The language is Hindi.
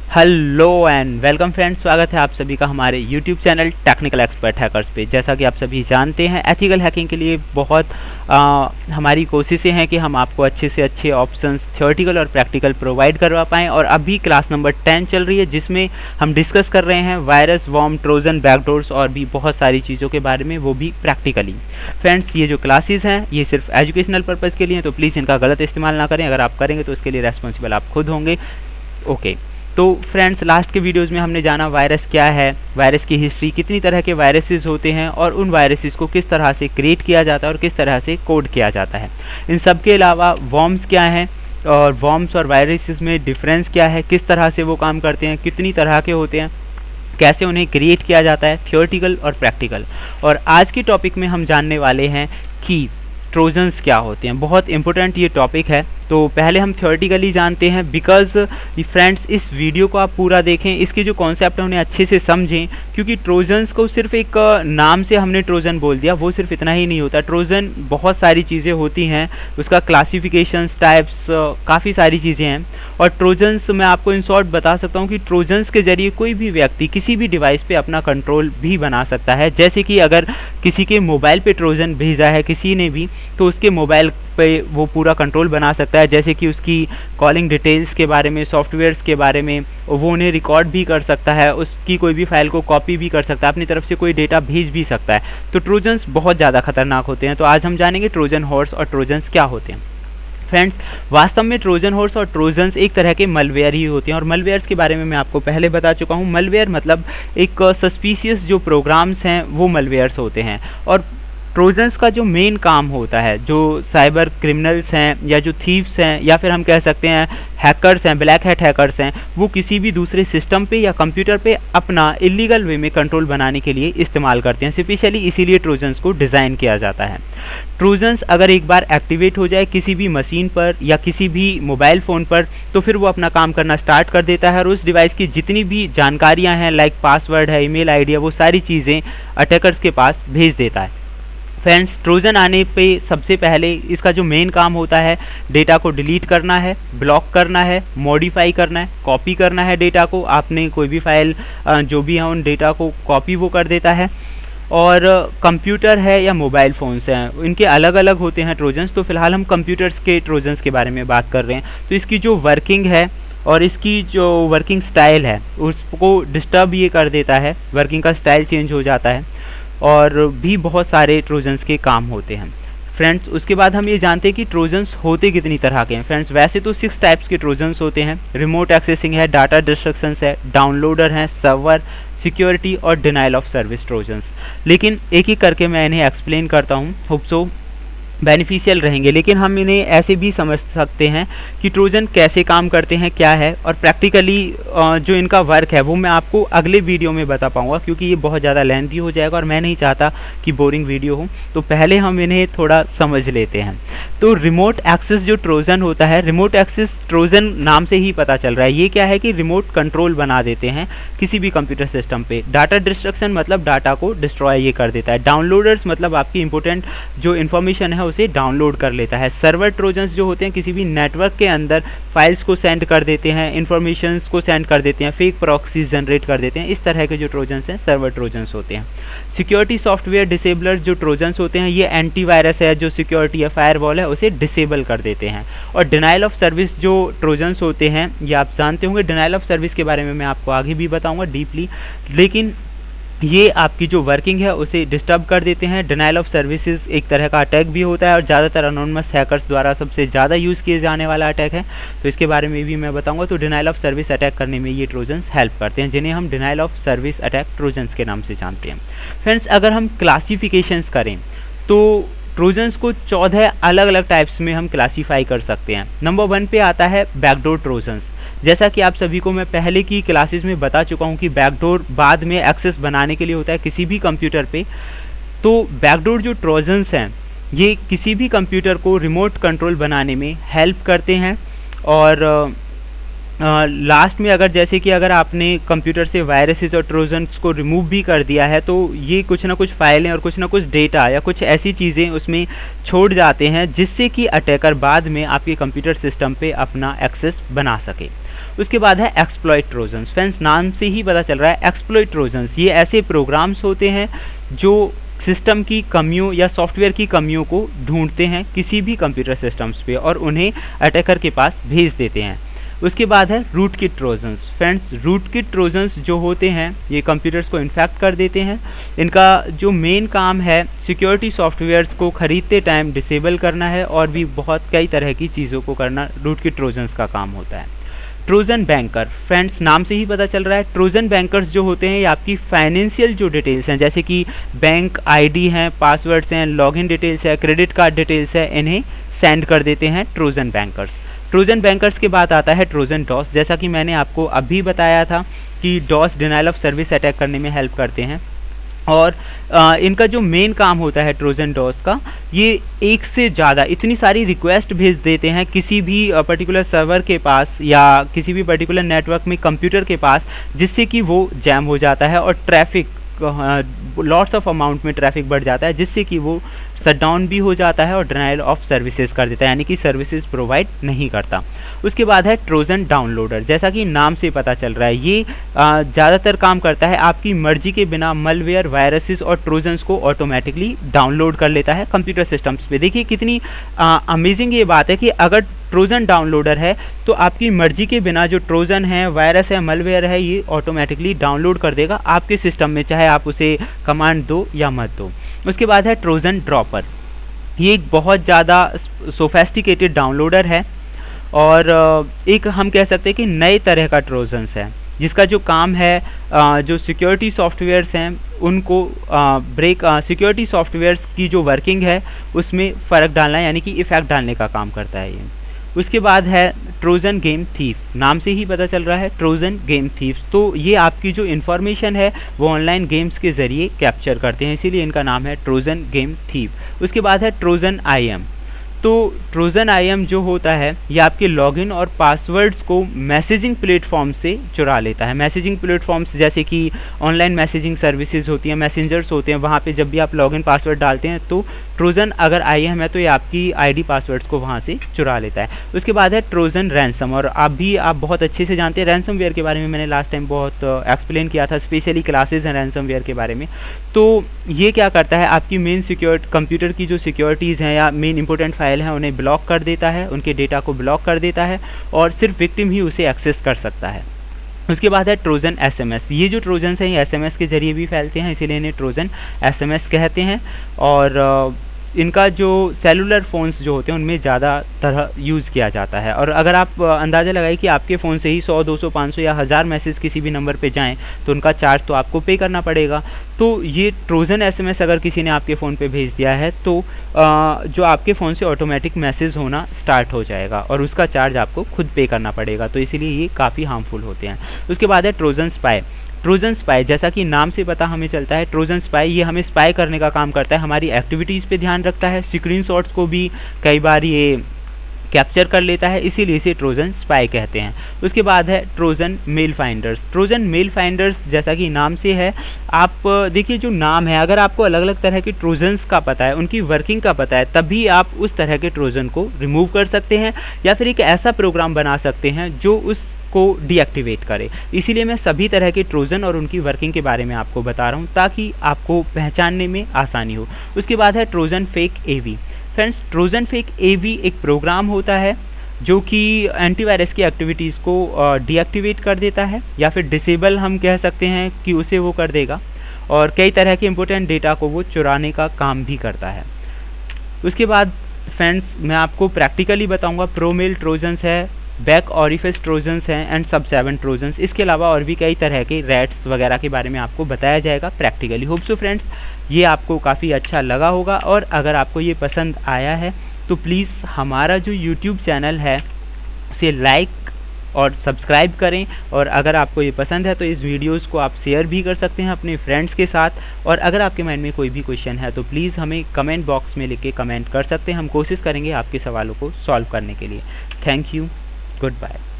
हेलो एंड वेलकम फ्रेंड्स, स्वागत है आप सभी का हमारे YouTube channel technical expert hackers पे। जैसा कि आप सभी जानते हैं, एथिकल हैकिंग के लिए बहुत हमारी कोशिशें हैं कि हम आपको अच्छे से अच्छे ऑप्शंस थ्योरेटिकल और प्रैक्टिकल प्रोवाइड करवा पाएँ। और अभी क्लास नंबर 10 चल रही है, जिसमें हम डिस्कस कर रहे हैं वायरस, वॉर्म, ट्रोजन, बैकडोर्स और भी बहुत सारी चीज़ों के बारे में, वो भी प्रैक्टिकली। फ्रेंड्स, ये जो क्लासेस हैं ये सिर्फ एजुकेशनल पर्पज़ के लिए हैं, तो प्लीज़ इनका गलत इस्तेमाल ना करें। अगर आप करेंगे तो उसके लिए रेस्पॉन्सिबल आप खुद होंगे। ओके, तो फ्रेंड्स, लास्ट के वीडियोस में हमने जाना वायरस क्या है, वायरस की हिस्ट्री, कितनी तरह के वायरसेस होते हैं और उन वायरसेस को किस तरह से क्रिएट किया जाता है और किस तरह से कोड किया जाता है। इन सब के अलावा वॉर्म्स क्या हैं और वॉर्म्स और वायरसेस में डिफरेंस क्या है, किस तरह से वो काम करते हैं, कितनी तरह के होते हैं, कैसे उन्हें क्रिएट किया जाता है, थियोरेटिकल और प्रैक्टिकल। और आज की टॉपिक में हम जानने वाले हैं कि ट्रोजन्स क्या होते हैं। बहुत इंपॉर्टेंट ये टॉपिक है, तो पहले हम थियोरेटिकली जानते हैं। बिकॉज फ्रेंड्स, इस वीडियो को आप पूरा देखें, इसके जो कॉन्सेप्ट है उन्हें अच्छे से समझें, क्योंकि ट्रोजन्स को सिर्फ एक नाम से हमने ट्रोजन बोल दिया, वो सिर्फ इतना ही नहीं होता। ट्रोजन बहुत सारी चीज़ें होती हैं, उसका क्लासिफिकेशंस, टाइप्स, काफ़ी सारी चीज़ें हैं। और ट्रोजन्स मैं आपको इन शॉर्ट बता सकता हूँ कि ट्रोजन्स के जरिए कोई भी व्यक्ति किसी भी डिवाइस पे अपना कंट्रोल भी बना सकता है। जैसे कि अगर किसी के मोबाइल पे ट्रोजन भेजा है किसी ने भी, तो उसके मोबाइल पे वो पूरा कंट्रोल बना सकता है। जैसे कि उसकी कॉलिंग डिटेल्स के बारे में, सॉफ्टवेयर्स के बारे में, वो उन्हें रिकॉर्ड भी कर सकता है, उसकी कोई भी फाइल को कॉपी भी कर सकता है, अपनी तरफ से कोई डेटा भेज भी सकता है। तो ट्रोजन्स बहुत ज़्यादा खतरनाक होते हैं। तो आज हम जानेंगे ट्रोजन हॉर्स और ट्रोजन्स क्या होते हैं। फ्रेंड्स, वास्तव में ट्रोजन हॉर्स और ट्रोजन्स एक तरह के मलवेयर ही होते हैं। और मलवेयर्स के बारे में मैं आपको पहले बता चुका हूँ। मलवेयर मतलब एक सस्पिशियस जो प्रोग्राम्स हैं वो मलवेयर्स होते हैं। और ट्रोजन्स का जो मेन काम होता है, जो साइबर क्रिमिनल्स हैं या जो थीव्स हैं या फिर हम कह सकते हैं हैकर्स हैं, ब्लैक हैट हैकर्स हैं, वो किसी भी दूसरे सिस्टम पे या कंप्यूटर पे अपना इलीगल वे में कंट्रोल बनाने के लिए इस्तेमाल करते हैं। स्पेशली इसीलिए ट्रोजन्स को डिज़ाइन किया जाता है। ट्रोजन्स अगर एक बार एक्टिवेट हो जाए किसी भी मशीन पर या किसी भी मोबाइल फ़ोन पर, तो फिर वो अपना काम करना स्टार्ट कर देता है और उस डिवाइस की जितनी भी जानकारियाँ हैं, लाइक पासवर्ड है, ईमेल आईडी है, वो सारी चीज़ें अटैकर्स के पास भेज देता है। फ्रेंड्स, ट्रोजन आने पे सबसे पहले इसका जो मेन काम होता है, डेटा को डिलीट करना है, ब्लॉक करना है, मॉडिफाई करना है, कॉपी करना है डेटा को। आपने कोई भी फाइल जो भी है उन डेटा को कॉपी वो कर देता है। और कंप्यूटर है या मोबाइल फ़ोन्स हैं, इनके अलग अलग होते हैं ट्रोजन्स। तो फिलहाल हम कंप्यूटर्स के ट्रोजन्स के बारे में बात कर रहे हैं। तो इसकी जो वर्किंग है और इसकी जो वर्किंग स्टाइल है उसको डिस्टर्ब ये कर देता है, वर्किंग का स्टाइल चेंज हो जाता है। और भी बहुत सारे ट्रोजन्स के काम होते हैं। फ्रेंड्स, उसके बाद हम ये जानते हैं कि ट्रोजन्स होते कितनी तरह के हैं। फ्रेंड्स, वैसे तो 6 टाइप्स के ट्रोजन्स होते हैं। रिमोट एक्सेसिंग है, डाटा डिस्ट्रक्शंस है, डाउनलोडर हैं, सर्वर, सिक्योरिटी और डिनाइल ऑफ सर्विस ट्रोजन्स। लेकिन एक एक करके मैं इन्हें एक्सप्लेन करता हूँ, होप सो बेनिफिशियल रहेंगे। लेकिन हम इन्हें ऐसे भी समझ सकते हैं कि ट्रोजन कैसे काम करते हैं, क्या है, और प्रैक्टिकली जो इनका वर्क है वो मैं आपको अगले वीडियो में बता पाऊँगा, क्योंकि ये बहुत ज़्यादा लेंथी हो जाएगा और मैं नहीं चाहता कि बोरिंग वीडियो हो। तो पहले हम इन्हें थोड़ा समझ लेते हैं। तो रिमोट एक्सेस जो ट्रोजन होता है, रिमोट एक्सेस ट्रोजन नाम से ही पता चल रहा है, ये क्या है कि रिमोट कंट्रोल बना देते हैं किसी भी कंप्यूटर सिस्टम पे। डाटा डिस्ट्रक्शन मतलब डाटा को डिस्ट्रॉय ये कर देता है। डाउनलोडर्स मतलब आपकी इंपॉर्टेंट जो इन्फॉर्मेशन है उसे डाउनलोड कर लेता है। सर्वर ट्रोजन्स जो होते हैं किसी भी नेटवर्क के अंदर फाइल्स को सेंड कर देते हैं, इन्फॉर्मेशंस को सेंड कर देते हैं, फेक प्रॉक्सीज जनरेट कर देते हैं। इस तरह के जो ट्रोजन्स हैं सर्वर ट्रोजन्स होते हैं। सिक्योरिटी सॉफ्टवेयर डिसेबलर जो ट्रोजन्स होते हैं, ये एंटीवायरस है, जो सिक्योरिटी है, फायरवॉल है, उसे डिसेबल कर देते हैं। और डिनाइल ऑफ सर्विस जो ट्रोजन्स होते हैं, ये आप जानते होंगे। डिनाइल ऑफ सर्विस के बारे में मैं आपको आगे भी बताऊंगा डीपली, लेकिन ये आपकी जो वर्किंग है उसे डिस्टर्ब कर देते हैं। डिनाइल ऑफ सर्विसेज एक तरह का अटैक भी होता है और ज़्यादातर अनोनिमस हैकर्स द्वारा सबसे ज़्यादा यूज़ किए जाने वाला अटैक है, तो इसके बारे में भी मैं बताऊंगा। तो डिनाइल ऑफ सर्विस अटैक करने में ये ट्रोजन्स हेल्प करते हैं, जिन्हें हम denial of service attack trojans के नाम से जानते हैं। फ्रेंड्स, अगर हम क्लासिफिकेशंस करें तो ट्रोजन्स को 14 अलग अलग टाइप्स में हम क्लासीफाई कर सकते हैं। नंबर 1 पे आता है बैकडोर ट्रोजन्स। जैसा कि आप सभी को मैं पहले की क्लासेस में बता चुका हूं कि बैकडोर बाद में एक्सेस बनाने के लिए होता है किसी भी कंप्यूटर पे। तो बैकडोर जो ट्रोजन्स हैं ये किसी भी कंप्यूटर को रिमोट कंट्रोल बनाने में हेल्प करते हैं। और लास्ट में अगर आपने कंप्यूटर से वायरसेस और ट्रोजन्स को रिमूव भी कर दिया है, तो ये कुछ ना कुछ फाइलें और कुछ ना कुछ डेटा या कुछ ऐसी चीज़ें उसमें छोड़ जाते हैं जिससे कि अटैकर बाद में आपके कंप्यूटर सिस्टम पे अपना एक्सेस बना सके। उसके बाद है एक्सप्लॉइट ट्रोजन्स। फ्रेंड्स नाम से ही पता चल रहा है एक्सप्लॉइट ट्रोजन्स, ये ऐसे प्रोग्राम्स होते हैं जो सिस्टम की कमियों या सॉफ्टवेयर की कमियों को ढूंढते हैं किसी भी कंप्यूटर सिस्टम्स पे और उन्हें अटैकर के पास भेज देते हैं। उसके बाद है rootkit trojans. Friends rootkit trojans जो होते हैं ये कंप्यूटर्स को इन्फेक्ट कर देते हैं। इनका जो मेन काम है सिक्योरिटी सॉफ्टवेयर्स को ख़रीदते टाइम डिसेबल करना है और भी बहुत कई तरह की चीज़ों को करना रूट किट ट्रोजन्स का काम होता है। Trojan banker. फ्रेंड्स नाम से ही पता चल रहा है ट्रोजन बैंकर्स जो होते हैं ये आपकी फाइनेंशियल जो डिटेल्स हैं जैसे कि बैंक आईडी हैं, पासवर्ड्स हैं, लॉगिन डिटेल्स है, क्रेडिट कार्ड डिटेल्स है, इन्हें सेंड कर देते हैं ट्रोजन बैंकर्स। ट्रोजन बैंकर्स के बाद आता है ट्रोजन डॉस। जैसा कि मैंने आपको अभी बताया था कि DoS denial of service attack करने में हेल्प करते हैं और इनका जो मेन काम होता है ट्रोजन डॉस का, ये एक से ज़्यादा इतनी सारी रिक्वेस्ट भेज देते हैं किसी भी पर्टिकुलर सर्वर के पास या किसी भी पर्टिकुलर नेटवर्क में कंप्यूटर के पास, जिससे कि वो जैम हो जाता है और ट्रैफिक लॉट्स ऑफ अमाउंट में ट्रैफिक बढ़ जाता है, जिससे कि वो शट डाउन भी हो जाता है और डिनाइल ऑफ सर्विसेज कर देता है, यानी कि सर्विसेज प्रोवाइड नहीं करता। उसके बाद है ट्रोजन डाउनलोडर। जैसा कि नाम से पता चल रहा है ये ज़्यादातर काम करता है आपकी मर्जी के बिना मलवेयर, वायरसेस और ट्रोजन्स को ऑटोमेटिकली डाउनलोड कर लेता है कंप्यूटर सिस्टम्स पे। देखिए कितनी अमेजिंग ये बात है कि अगर ट्रोजन डाउनलोडर है तो आपकी मर्जी के बिना जो ट्रोजन है, वायरस है, मलवेयर है, ये ऑटोमेटिकली डाउनलोड कर देगा आपके सिस्टम में, चाहे आप उसे कमांड दो या मत दो। उसके बाद है ट्रोजन ड्रॉपर। ये एक बहुत ज़्यादा सोफेस्टिकेटेड डाउनलोडर है और एक हम कह सकते हैं कि नए तरह का ट्रोजन्स है जिसका जो काम है जो सिक्योरिटी सॉफ्टवेयर्स हैं उनको सिक्योरिटी सॉफ्टवेयर्स की जो वर्किंग है उसमें फ़र्क डालना यानी कि इफ़ेक्ट डालने का काम करता है ये। उसके बाद है ट्रोजन गेम थीफ। नाम से ही पता चल रहा है ट्रोजन गेम थीफ, तो ये आपकी जो इन्फॉर्मेशन है वो ऑनलाइन गेम्स के ज़रिए कैप्चर करते हैं, इसीलिए इनका नाम है ट्रोजन गेम थीफ। उसके बाद है ट्रोजन आईएम। तो ट्रोजन आईएम जो होता है ये आपके लॉगिन और पासवर्ड्स को मैसेजिंग प्लेटफॉर्म से चुरा लेता है। मैसेजिंग प्लेटफॉर्म्स जैसे कि ऑनलाइन मैसेजिंग सर्विसेज होती हैं, मैसेंजर्स होते हैं, वहाँ पे जब भी आप लॉगिन पासवर्ड डालते हैं तो ट्रोजन अगर आईएम है तो ये आपकी आईडी पासवर्ड्स को वहाँ से चुरा लेता है। उसके बाद है ट्रोजन रैंसम, और आप बहुत अच्छे से जानते हैं रैंसमवेयर के बारे में, मैंने लास्ट टाइम बहुत एक्सप्लेन किया था, स्पेशली क्लासेज हैं रैंसमवेयर के बारे में। तो ये क्या करता है आपकी मेन कंप्यूटर की जो सिक्योरिटीज़ हैं या मेन इंपॉर्टेंट फाइल हैं उन्हें ब्लॉक कर देता है, उनके डेटा को ब्लॉक कर देता है और सिर्फ विक्टिम ही उसे एक्सेस कर सकता है। उसके बाद है ट्रोजन एसएमएस। ये जो ट्रोजन्स हैं ये एसएमएस के ज़रिए भी फैलते हैं, इसीलिए इन्हें ट्रोजन एसएमएस कहते हैं और इनका जो सेलुलर फ़ोन्स जो होते हैं उनमें ज़्यादा तरह यूज़ किया जाता है। और अगर आप अंदाज़ा लगाइए कि आपके फ़ोन से ही 100, 200, 500 या 1000 मैसेज किसी भी नंबर पे जाएं तो उनका चार्ज तो आपको पे करना पड़ेगा। तो ये ट्रोजन एसएमएस अगर किसी ने आपके फ़ोन पे भेज दिया है तो जो आपके फ़ोन से ऑटोमेटिक मैसेज होना स्टार्ट हो जाएगा और उसका चार्ज आपको खुद पे करना पड़ेगा, तो इसीलिए ये काफ़ी हार्मफुल होते हैं। उसके बाद है ट्रोजन स्पाई। ट्रोजन स्पाई जैसा कि नाम से पता हमें चलता है, ट्रोजन स्पाई ये हमें स्पाई करने का काम करता है, हमारी एक्टिविटीज़ पे ध्यान रखता है, स्क्रीनशॉट्स को भी कई बार ये कैप्चर कर लेता है, इसीलिए इसे ट्रोजन स्पाई कहते हैं। उसके बाद है trojan mail finders. Trojan mail finders जैसा कि नाम से है, आप देखिए जो नाम है, अगर आपको अलग अलग तरह के ट्रोजन्स का पता है, उनकी वर्किंग का पता है, तभी आप उस तरह के ट्रोजन को रिमूव कर सकते हैं या फिर एक ऐसा प्रोग्राम बना सकते हैं जो उस को डीएक्टिवेट करे। इसीलिए मैं सभी तरह के ट्रोजन और उनकी वर्किंग के बारे में आपको बता रहा हूँ ताकि आपको पहचानने में आसानी हो। उसके बाद है ट्रोजन फेक एवी। फ्रेंड्स ट्रोजन फेक एवी एक प्रोग्राम होता है जो कि एंटीवायरस की एक्टिविटीज़ को डीएक्टिवेट कर देता है या फिर डिसेबल हम कह सकते हैं कि उसे वो कर देगा और कई तरह के इंपॉर्टेंट डेटा को वो चुराने का काम भी करता है। उसके बाद फ्रेंड्स मैं आपको प्रैक्टिकली बताऊँगा, प्रोमेल ट्रोजन्स है, बैक ऑरिफिस ट्रोजन्स हैं एंड सब7 ट्रोजन्स। इसके अलावा और भी कई तरह के रैट्स वगैरह के बारे में आपको बताया जाएगा प्रैक्टिकली। होप सो फ्रेंड्स ये आपको काफ़ी अच्छा लगा होगा और अगर आपको ये पसंद आया है तो प्लीज़ हमारा जो यूट्यूब चैनल है उसे लाइक और सब्सक्राइब करें और अगर आपको ये पसंद है तो इस वीडियोस को आप शेयर भी कर सकते हैं अपने फ्रेंड्स के साथ। और अगर आपके माइंड में कोई भी क्वेश्चन है तो प्लीज़ हमें कमेंट बॉक्स में लिख के कमेंट कर सकते हैं, हम कोशिश करेंगे आपके सवालों को सॉल्व करने के लिए। Thank you, goodbye।